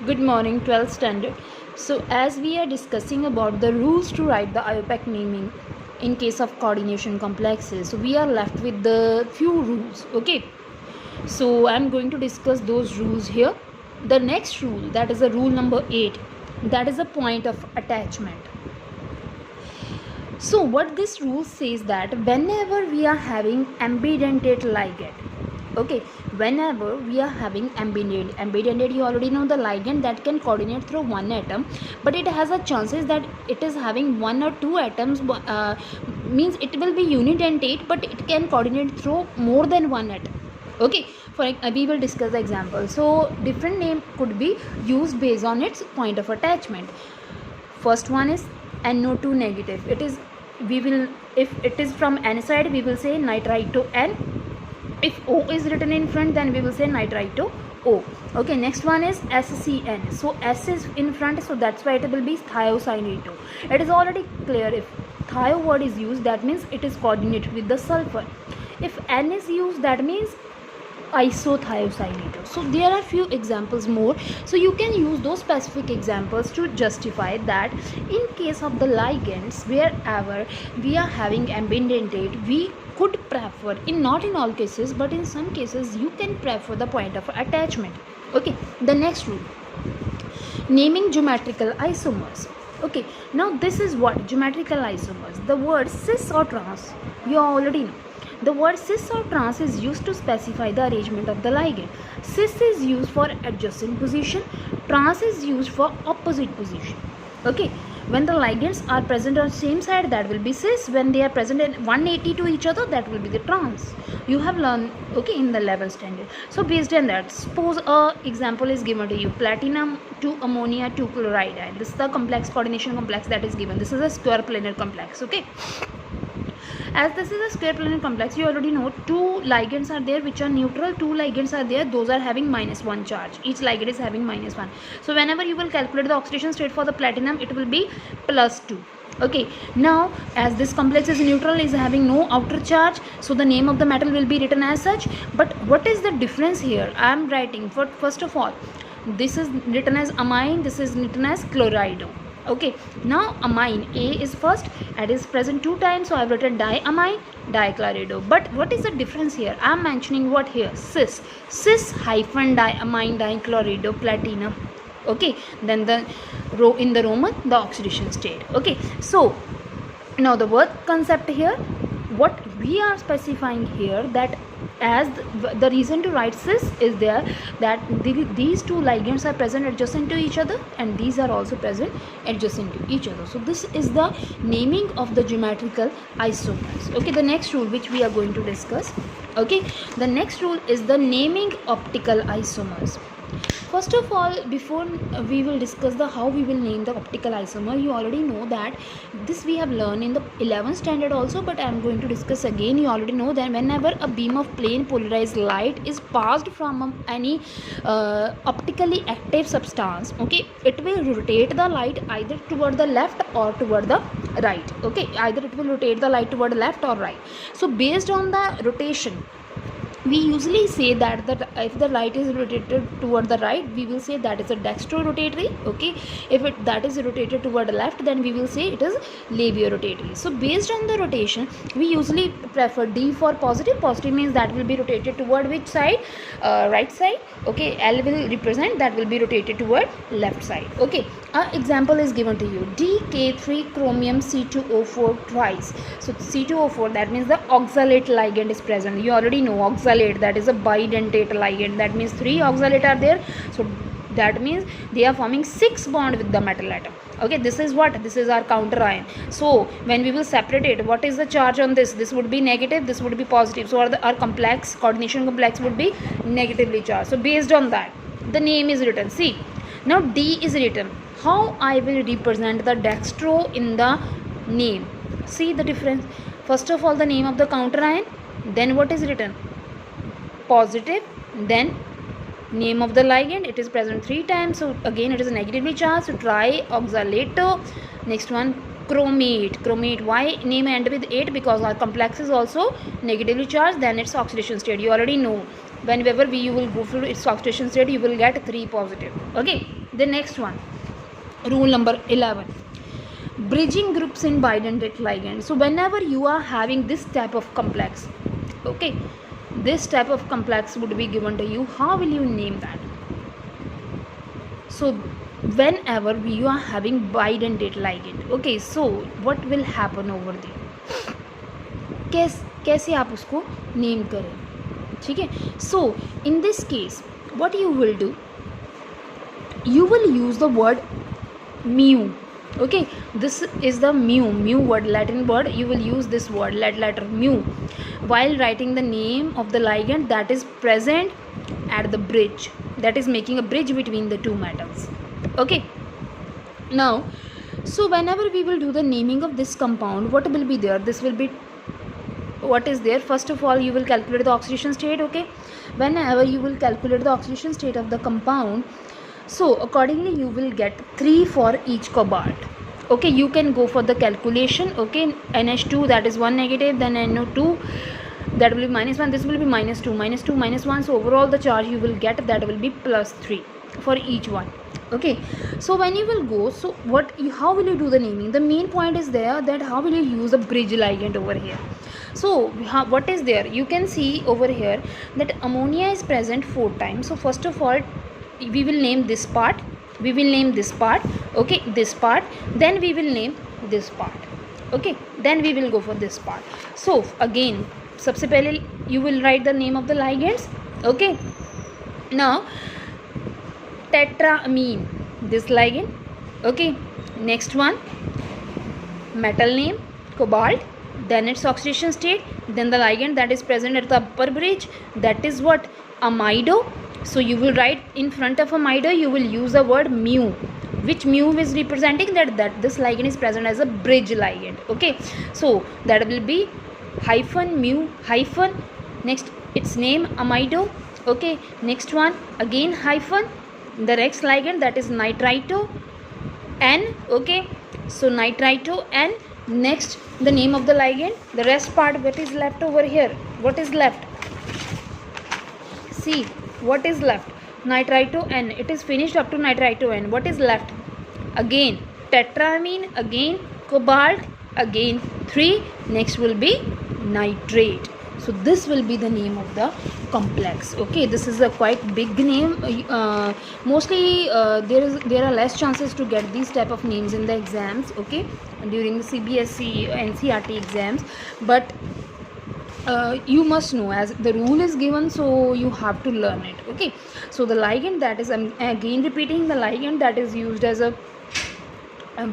Good morning, 12th standard. So, as we are discussing about the rules to write the IUPAC naming in case of coordination complexes, we are left with the few rules. Okay, so I'm going to discuss those rules here. The next rule, that is the rule number 8, that is a point of attachment. So, what this rule says that whenever we are having ambidentate ligand, okay, whenever we are having ambidentate, you already know the ligand that can coordinate through one atom, but it has a chances that it is having one or two atoms, means it will be unidentate, but it can coordinate through more than one atom. Okay, we will discuss the example. So different name could be used based on its point of attachment. First one is NO2 negative. It is, we will, if it is from N side, we will say nitrite to N. If O is written in front, then we will say nitrite to O. Okay, next one is SCN. So S is in front, so that's why it will be thiocyanate. It is already clear, if thio word is used, that means it is coordinated with the sulfur. If N is used, that means isothiocyanate. So there are few examples more, so you can use those specific examples to justify that in case of the ligands, wherever we are having ambidentate, we could prefer, in not in all cases, but in some cases you can prefer the point of attachment. Okay, the next rule, naming geometrical isomers. Okay, now this is what geometrical isomers, the word cis or trans, you already know. The word cis or trans is used to specify the arrangement of the ligand. Cis is used for adjacent position, trans is used for opposite position. Okay, when the ligands are present on same side, that will be cis. When they are present in 180 to each other, that will be the trans. You have learned, okay, in the level standard. So based on that, suppose a example is given to you, platinum to ammonia to chloride. This is the complex coordination complex that is given. This is a square planar complex. Okay, as this is a square planar complex, you already know two ligands are there which are neutral, two ligands are there, those are having -1 charge. Each ligand is having -1. So whenever you will calculate the oxidation state for the platinum, it will be +2. Okay, now as this complex is neutral, is having no outer charge, so the name of the metal will be written as such. But what is the difference here? I am writing for, first of all, this is written as amine, this is written as chloride. Okay, now amine A is first, it is present 2 times, so I have written diamine, dichlorido. But what is the difference here? I am mentioning what here? Cis hyphen diamine dichlorido platinum. Okay, then the row in the Roman, the oxidation state. Okay, so now the word concept here, what we are specifying here, that as the reason to write cis is there, that these two ligands are present adjacent to each other, and these are also present adjacent to each other. So this is the naming of the geometrical isomers. Okay, the next rule which we are going to discuss. Okay, the next rule is the naming optical isomers. First of all, before we will discuss the how we will name the optical isomer, you already know that this we have learned in the 11th standard also, but I am going to discuss again. You already know that whenever a beam of plane polarized light is passed from any optically active substance, okay, it will rotate the light either toward the left or toward the right. Okay, either it will rotate the light toward the left or right. So based on the rotation, we usually say that if the light is rotated toward the right, we will say that is a dextro-rotatory. Okay, if that is rotated toward the left, then we will say it is labio-rotatory. So based on the rotation, we usually prefer D for positive. Positive means that will be rotated toward which side? Right side. Okay, L will represent that will be rotated toward left side. Okay, an example is given to you, DK3 chromium C2O4 twice. So C2O4, that means the oxalate ligand is present. You already know oxalate, that is a bidentate ligand, that means 3 oxalate are there, so that means they are forming 6 bond with the metal atom. Okay, this is what? This is our counter ion. So when we will separate it, what is the charge on this? This would be negative, this would be positive. So our complex, coordination complex would be negatively charged. So based on that, the name is written. See, now D is written. How I will represent the dextro in the name? See the difference. First of all, the name of the counter ion, then what is written? Positive, then name of the ligand, it is present 3 times, so again it is negatively charged, so trioxalato. Next one, chromate. Why name end with 8? Because our complex is also negatively charged, then its oxidation state, you already know. whenever you will go through its oxidation state, you will get 3 positive. Okay, the next one, rule number 11, bridging groups in bidentate ligand. So whenever you are having this type of complex, okay, this type of complex would be given to you, how will you name that? So whenever you are having bidentate ligand, okay, so what will happen over there, कैसे आप उसको name करें, ठीक है. So in this case what you will do, you will use the word mu. Okay, this is the mu word, Latin word. You will use this word, letter mu, while writing the name of the ligand that is present at the bridge, that is making a bridge between the two metals. Okay, now so whenever we will do the naming of this compound, what will be there? This will be what is there. First of all, you will calculate the oxidation state. Okay, whenever you will calculate the oxidation state of the compound, so accordingly you will get 3 for each cobalt. Okay, you can go for the calculation. Okay, NH2, that is 1 negative, then NO2, that will be -1, this will be -2, -2, -1. So overall the charge you will get, that will be +3 for each one. Okay, so when you will go, so how will you do the naming? The main point is there, that how will you use a bridge ligand over here. So what is there? You can see over here that ammonia is present 4 times. So first of all, we will name this part, okay, this part, then we will name this part. Okay, then we will go for this part. So again, सबसे पहले you will write the name of the ligands. Okay, now tetraamine, this ligand. Okay, next one, metal name cobalt, then its oxidation state, then the ligand that is present at the upper bridge, that is what, amido. So you will write in front of amido, you will use the word mu, which mu is representing that this ligand is present as a bridge ligand. Okay, so that will be hyphen mu hyphen, next its name amido. Okay, next one again hyphen, the next ligand that is nitrito N. Okay, so nitrito N, next the name of the ligand, the rest part, what is left over here, what is left, see what is left, nitrito N, it is finished up to nitrito N. What is left? Again tetraamine, again cobalt, again 3, next will be nitrate. So this will be the name of the complex. Okay, this is a quite big name. Mostly there are less chances to get these type of names in the exams, okay, during the CBSE NCERT exams, but you must know, as the rule is given, so you have to learn it. Okay, so the ligand that is, I'm again repeating, the ligand that is used as a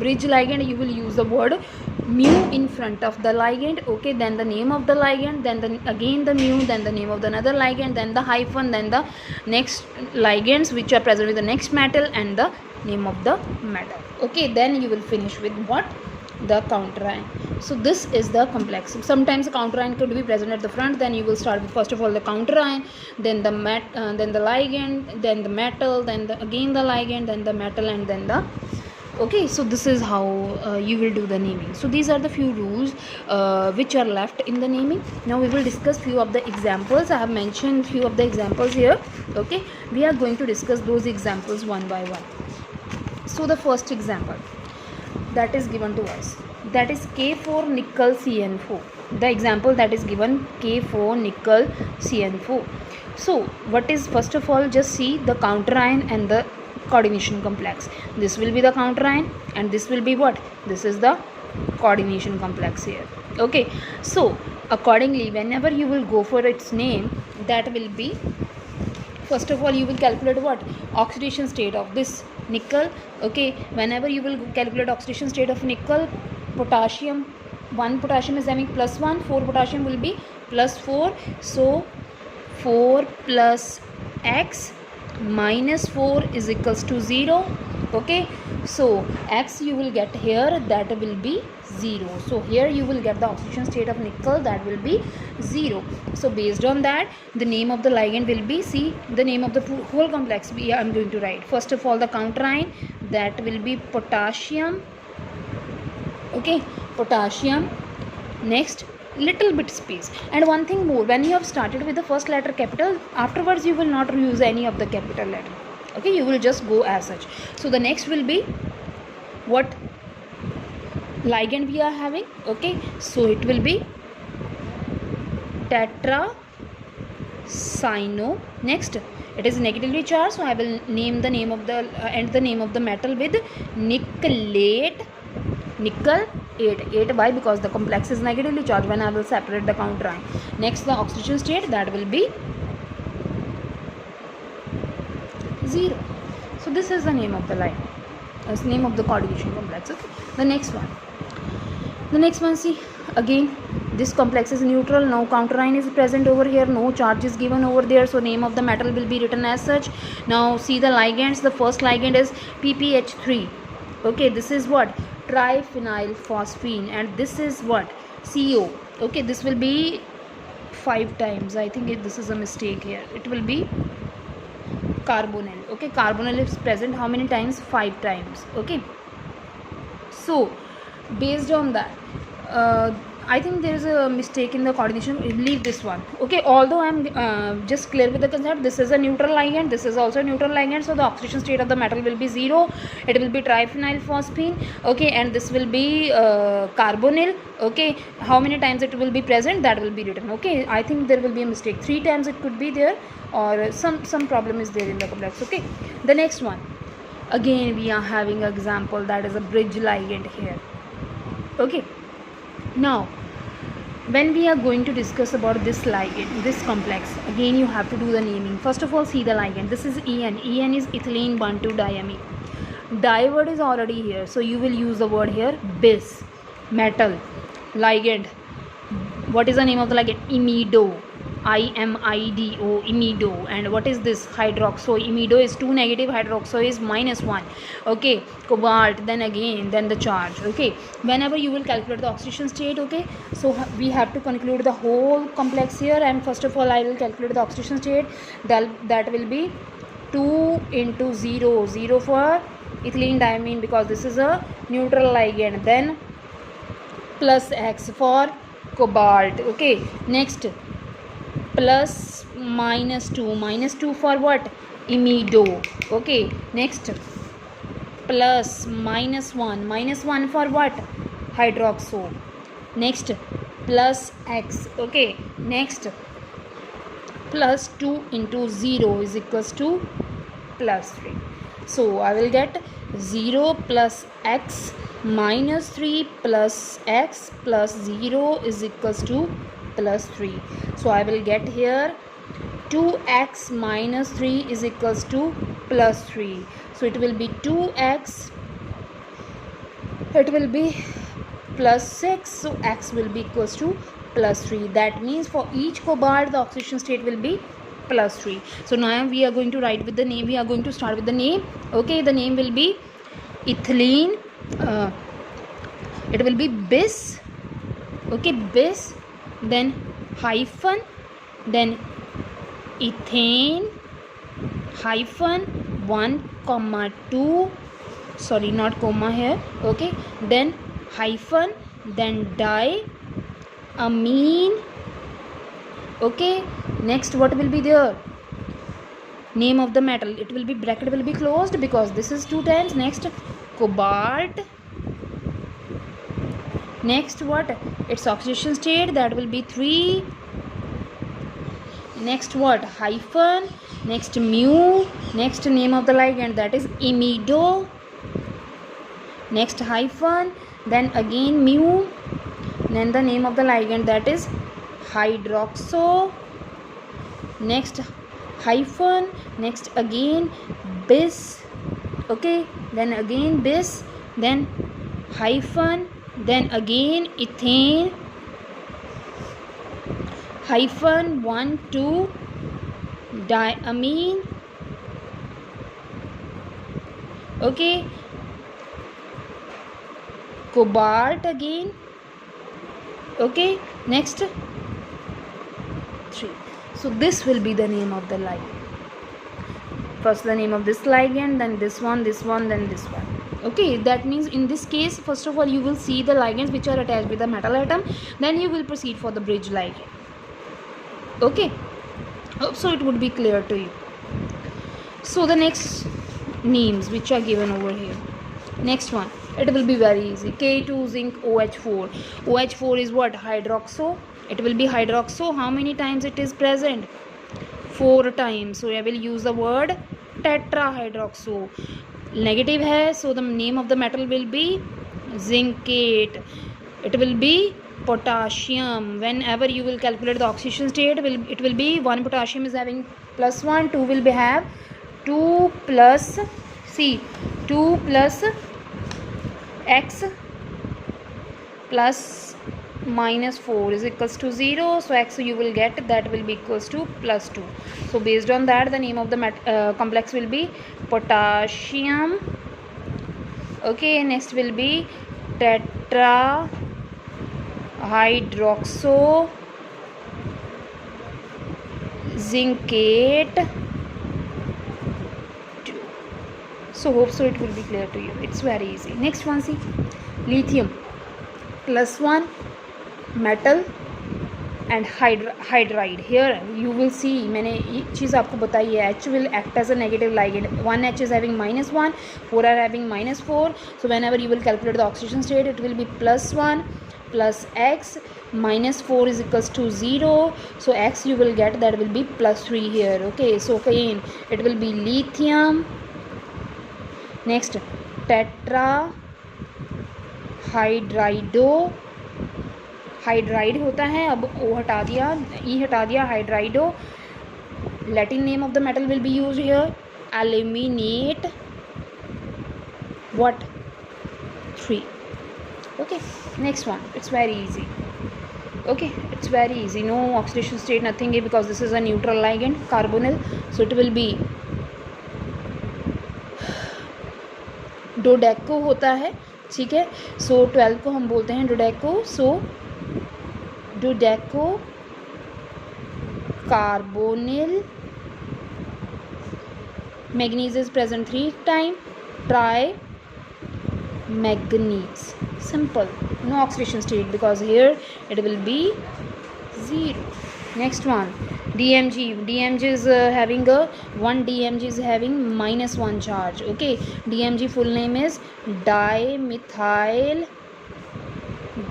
bridge ligand, you will use the word mu in front of the ligand. Okay, then the name of the ligand, then again the mu, then the name of the another ligand, then the hyphen, then the next ligands which are present with the next metal, and the name of the metal. Okay, then you will finish with what, the counter ion. So this is the complex. Sometimes the counter ion could be present at the front, then you will start with first of all the counter ion, then the then the ligand, then the metal, then again the ligand, then the metal, and then the, okay, so this is how you will do the naming. So these are the few rules which are left in the naming. Now we will discuss few of the examples. I have mentioned few of the examples here. Okay, we are going to discuss those examples one by one. So the first example that is given to us, that is K4 nickel CN4. The example that is given, K4 nickel CN4. So what is, first of all, just see the counter ion and the coordination complex. This will be the counter ion and this will be what, this is the coordination complex here. Okay, so accordingly whenever you will go for its name, that will be, first of all you will calculate what, oxidation state of this nickel. Okay, whenever you will calculate oxidation state of nickel, potassium, 1 potassium is having +1, 4 potassium will be +4, so 4 plus X minus 4 is equals to 0. Okay, so X you will get here, that will be 0. So here you will get the oxidation state of nickel, that will be 0. So based on that, the name of the ligand will be, see the name of the whole complex I am going to write. First of all the counter ion, that will be potassium. Okay, potassium, next little bit space. And one thing more, when you have started with the first letter capital, afterwards you will not use any of the capital letter. Okay, you will just go as such. So the next will be what ligand we are having. Okay, so it will be tetracyano. Next, it is negatively charged, so I will name the name of the and the name of the metal with nickelate. Nickel 8. Why? Because the complex is negatively charged when I will separate the counter ion. Next, the oxidation state, that will be 0. So this is the name of the line, that's the name of the coordination complex. Okay. The next one, see, again this complex is neutral, no counter ion is present over here, no charge is given over there, so name of the metal will be written as such. Now see the ligands. The first ligand is PPH3. Okay, this is what, triphenyl phosphine, and this is what, CO. Okay, this will be 5 times. I think this is a mistake here. It will be carbonyl. Okay, carbonyl is present how many times? 5 times. Okay, so based on that, I think there is a mistake in the coordination. Leave this one. Okay, although I am just clear with the concept, this is a neutral ligand, this is also a neutral ligand, so the oxidation state of the metal will be 0. It will be triphenyl phosphine. Okay, and this will be carbonyl. Okay, how many times it will be present, that will be written. Okay, I think there will be a mistake, 3 times it could be there, or some problem is there in the complex. Okay, the next one, again we are having an example, that is a bridge ligand here. Okay, now when we are going to discuss about this ligand, this complex, again you have to do the naming. First of all, see the ligand. This is En. En is ethylene 1,2-diamine. Di word is already here, so you will use the word here bis. Metal ligand, what is the name of the ligand? Imido. IMIDO, imido. And what is this? Hydroxo. Imido is 2 negative, hydroxo is -1. Okay, cobalt, then the charge. Okay, whenever you will calculate the oxidation state, okay, so we have to conclude the whole complex here, and first of all I will calculate the oxidation state. That will be 2 into 0, 0 for ethylene diamine because this is a neutral ligand, then plus X for cobalt. Okay, next plus -2 for what? Imido. Okay, next plus -1 for what? Hydroxo. Next plus X. Okay, next plus 2 into 0 is equals to plus 3. So I will get 0 plus X minus 3 plus X plus 0 is equals to plus 3. So I will get here 2x minus 3 is equals to plus 3. So it will be 2x, it will be plus 6, so x will be equals to plus 3. That means for each cobalt the oxidation state will be plus 3. So now we are going to write with the name, we are going to start with the name. Okay, the name will be ethylene, it will be bis. Okay, bis, then hyphen, then ethane hyphen 1,2, sorry, not comma here. Okay, then hyphen, then diamine. Okay, next what will be there? Name of the metal, it will be bracket will be closed because this is 2 times. Next cobalt. Next what? Its oxidation state, that will be 3. Next what? Hyphen. Next mu. Next name of the ligand, that is imido. Next hyphen, then again mu, then the name of the ligand, that is hydroxo. Next hyphen, next again bis. Okay, then again bis, then hyphen, then again ethane hyphen 1,2 diamine. Okay, cobalt again. Okay, next 3. So this will be the name of the ligand. First the name of this ligand, then this one, then this one. Okay, that means in this case, first of all, you will see the ligands which are attached with the metal atom, then you will proceed for the bridge ligand. Okay, hope so it would be clear to you. So the next names which are given over here, next one, it will be very easy. K2 zinc OH4. OH4 is what? Hydroxo. It will be hydroxo. How many times it is present? 4 times. So I will use the word tetrahydroxo. Negative hai, so the name of the metal will be zincate. It will be potassium. Whenever you will calculate the oxidation state, it will be 1 potassium is having +1, 2 will be have 2 plus C, 2 plus X plus -4 is equals to 0. So X you will get, that will be equals to +2. So based on that, the name of the complex will be potassium. Okay, next will be tetrahydroxo zincate 2. So hope so it will be clear to you. It's very easy. Next one, see, lithium +1 metal and hydride. Here you will see, मैंने ये चीज़ आपको बताई है, H will act as a negative ligand. 1 H is having -1, 4 are having -4. So whenever you will calculate the oxidation state, it will be +1 plus X -4 is equals to 0. So X you will get, that will be +3 here. Okay, so again it will be lithium. Next, tetrahydrido. Hydride होता है, अब O हटा दिया, E हटा दिया, hydrido. Latin name of the metal will be use here, aluminate what 3. Okay, next one, it's very easy. Okay, it's very easy, no oxidation state, nothing here, because this is a neutral ligand, carbonyl. So it will be डोडेको होता है, ठीक है. सो 12 को हम बोलते हैं डोडेको. सो डोडेको carbonyl. Manganese is present 3 times. Try manganese. Simple. No oxidation state, because here it will be 0. Next one, DMG. DMG is having a 1 DMG is having -1 charge. Okay, DMG full name is dimethyl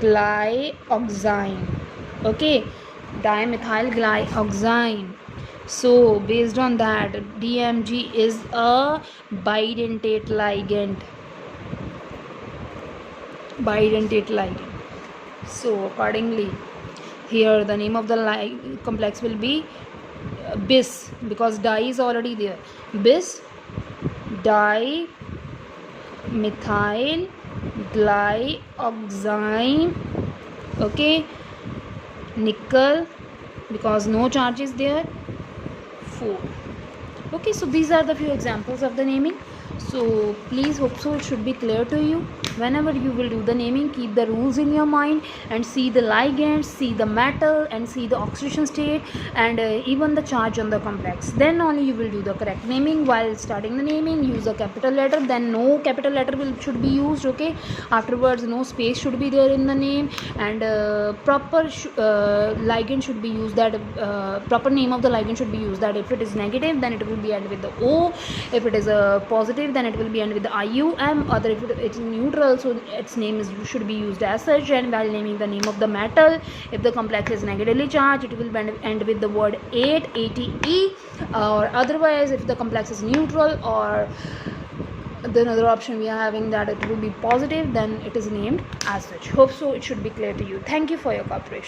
glyoxine. Okay, dimethyl glyoxine. So based on that, DMG is a bidentate ligand. Bidentate ligand. So accordingly, here the name of the complex will be bis, because di is already there. Bis dimethyl glyoxine. Okay, nickel, because no charge is there, 4. Okay, so these are the few examples of the naming. So please, hope so it should be clear to you. Whenever you will do the naming, keep the rules in your mind and see the ligands, see the metal, and see the oxidation state, and even the charge on the complex. Then only you will do the correct naming. While starting the naming, use a capital letter, then no capital letter should be used. Okay, afterwards no space should be there in the name, and proper ligand should be used, that proper name of the ligand should be used, that if it is negative, then it will be end with the O. If it is a positive, then it will be end with the IUM. Other, if it's neutral, so its name should be used as such. And while naming the name of the metal, if the complex is negatively charged, it will end with the word 8 ATE, or otherwise if the complex is neutral, or the another option we are having, that it will be positive, then it is named as such. Hope so it should be clear to you. Thank you for your cooperation.